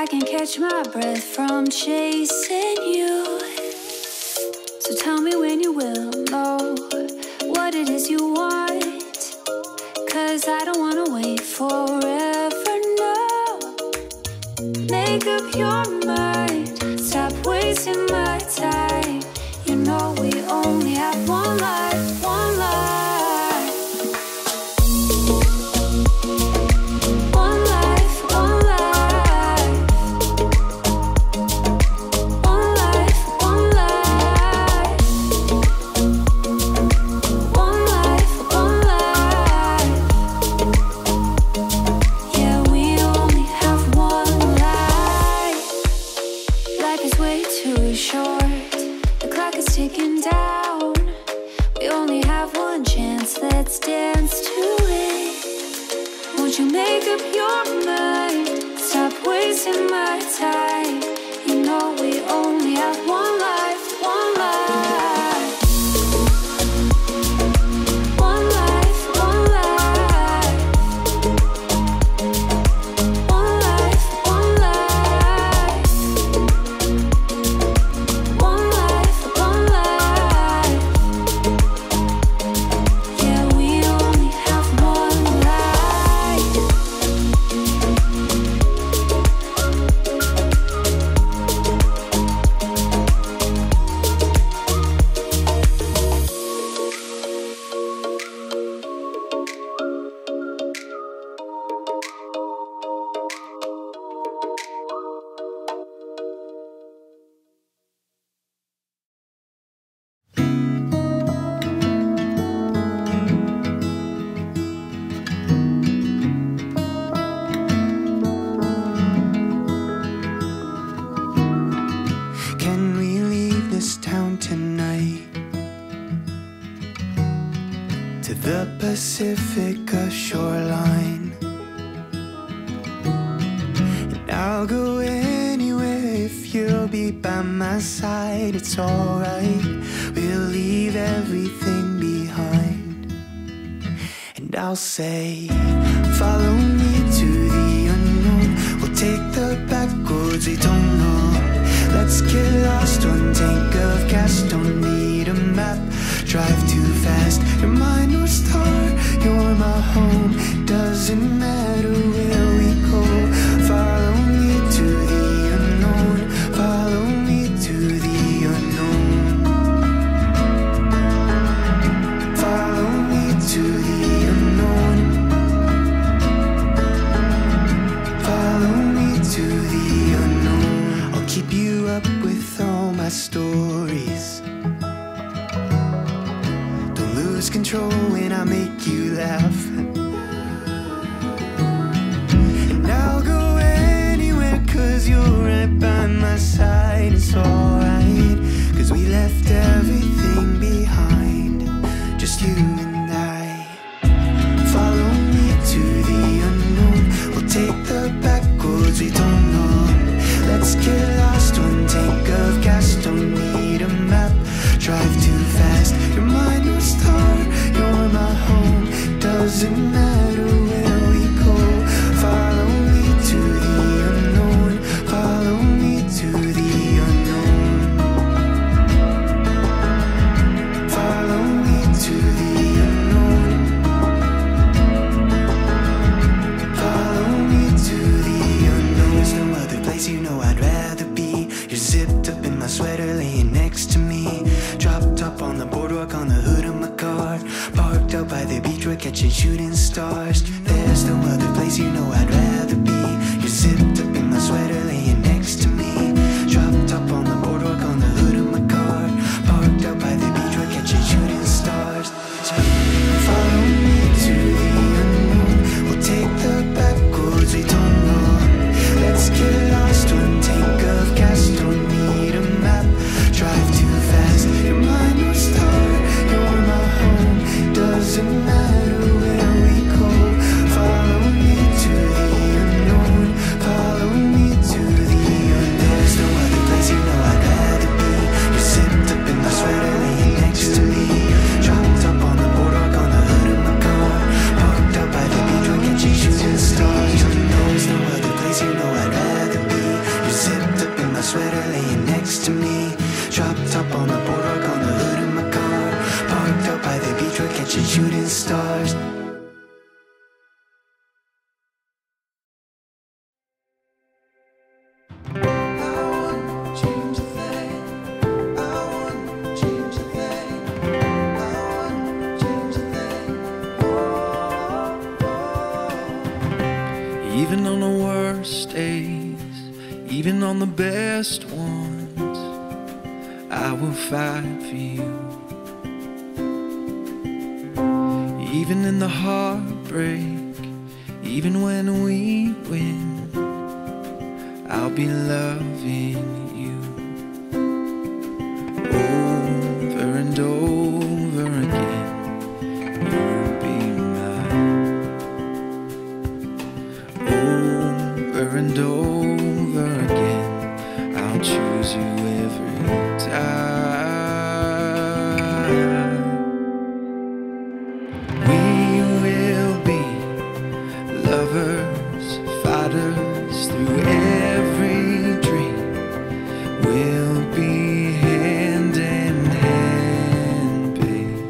I can catch my breath from chasing you. So tell me when you will know what it is you want, 'cause I don't wanna wait forever, no. Make up your mind, stop wasting my time. You know we only have one life, one life. Let's dance to it. Won't you make up your mind? Stop wasting my time. You know we only have one life, one life. One life, one life. One life, one life. One life, one life. The Pacific shoreline, and I'll go anywhere if you'll be by my side. It's alright, we'll leave everything behind. And I'll say, follow me to the unknown. We'll take the back roads we don't know. Let's get lost, one tank of gas, don't need a map. Drive too fast, you're my North Star, you're my home. Doesn't matter where we go. Follow me to the unknown. Follow me to the unknown. Follow me to the unknown. Follow me to the unknown. I'll keep you up with all my stories. Lose control when I make you laugh. And I'll go anywhere 'cause you're right by my side. It's alright, 'cause we left everything behind, just you and I. Follow me to the unknown. We'll take the back roads we don't know. Let's get lost, one tank of gas, don't need sweater laying next to me. Dropped up on the boardwalk on the hood of my car. Parked up by the beach, we're catching shooting stars. Even on the worst days, even on the best ones, I will fight for you. Even in the heartbreak, even when we win, I'll be loving you. Over and over again, you'll be mine. Over and over again, I'll choose you every time. We will be lovers, fighters through every dream. We'll be hand in hand, babe.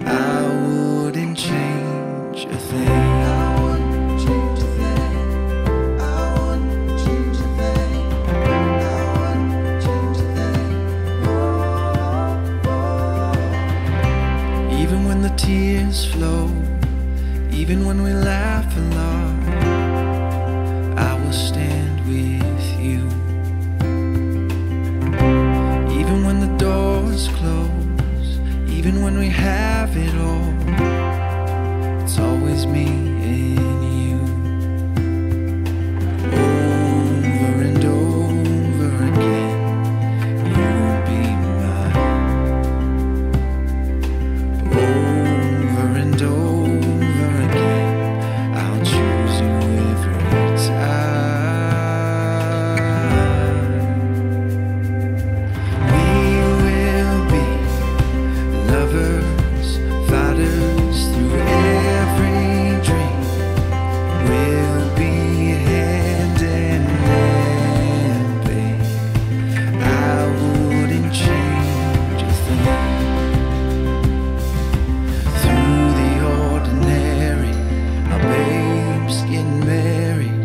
I wouldn't change a thing. Tears flow, even when we laugh a lot, I will stand with you. Even when the doors close, even when we have it all, it's always me and you. Over and over again, you'll be mine. Over and over again, I'll choose you every time. We will be lovers, fighters through every dream. We'll be hand in hand, babe. I wouldn't change a thing. Through the ordinary, our babes getting married.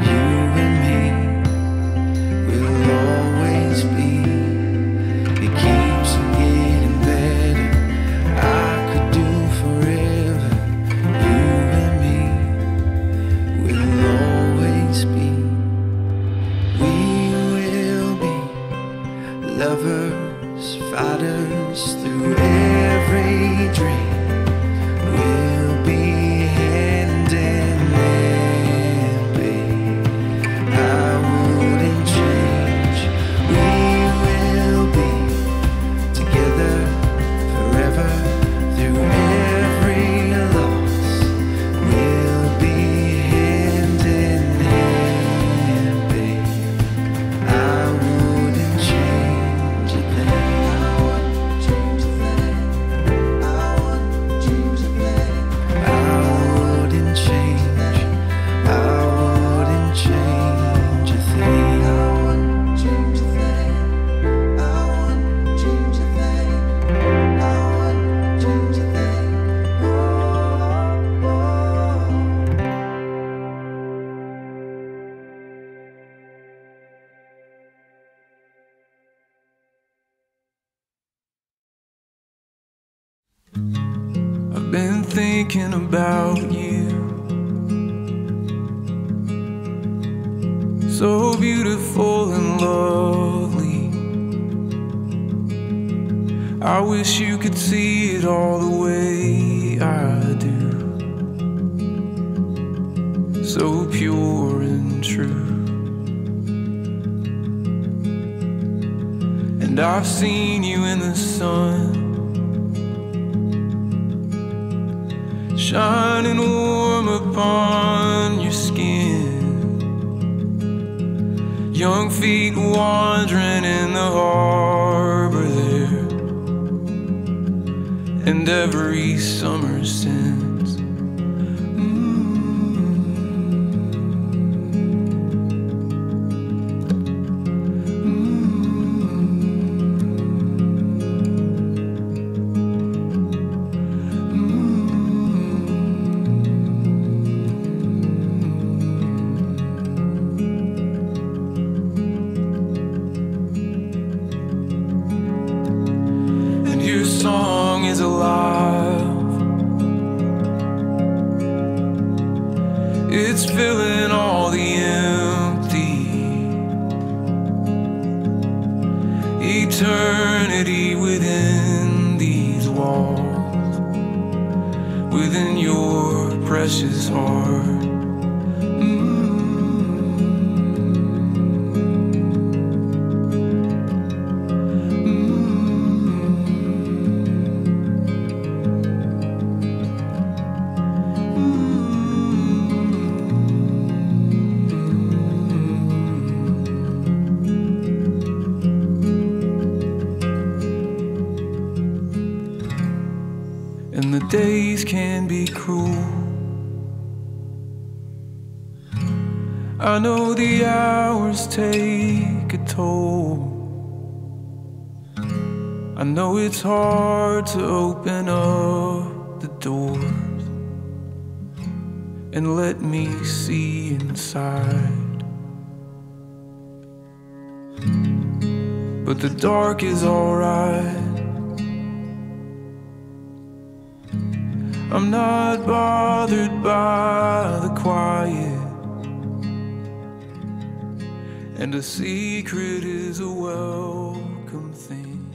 You and me will always be. It keeps on getting better. I could do forever. You and me will always be. We will be lovers, fighters through every dream. We'll be hand in hand, babe. I wouldn't change. We will be together forever through every loss. We'll be hand in hand, babe. I wouldn't change a thing. I wouldn't change. I wouldn't change a thing. I've been thinking about you, so beautiful and lovely. I wish you could see it all the way I do, so pure and true. And I've seen you in the sun, shining warm upon your skin. Young feet wandering in the harbor there, and every summer since. eternity within these walls, within your precious heart. And the days can be cruel. I know the hours take a toll. I know it's hard to open up the doors and let me see inside. But the dark is alright. I'm not bothered by the quiet, and a secret is a welcome thing.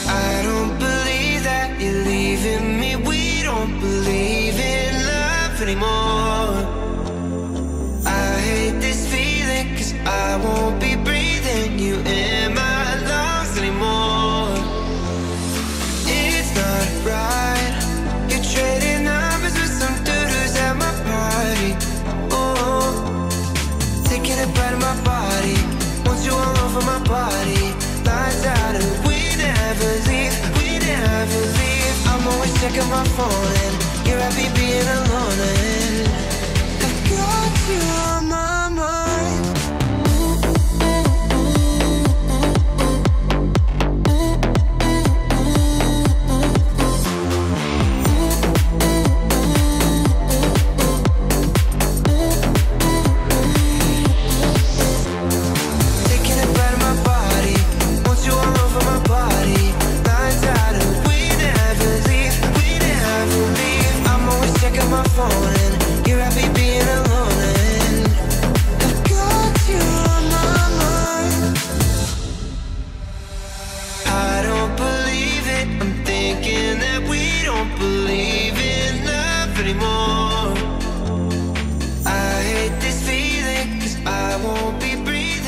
I don't believe that you're leaving me. We don't believe in love anymore. I won't be breathing you in my lungs anymore. It's not right. You're trading numbers with some dude who's at my party. Oh, taking a bite of my body. Want you all over my body. Lights out and we never leave. We never leave. I'm always checking my phone and you're happy being alone. And I got you on my mind.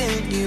Thank you.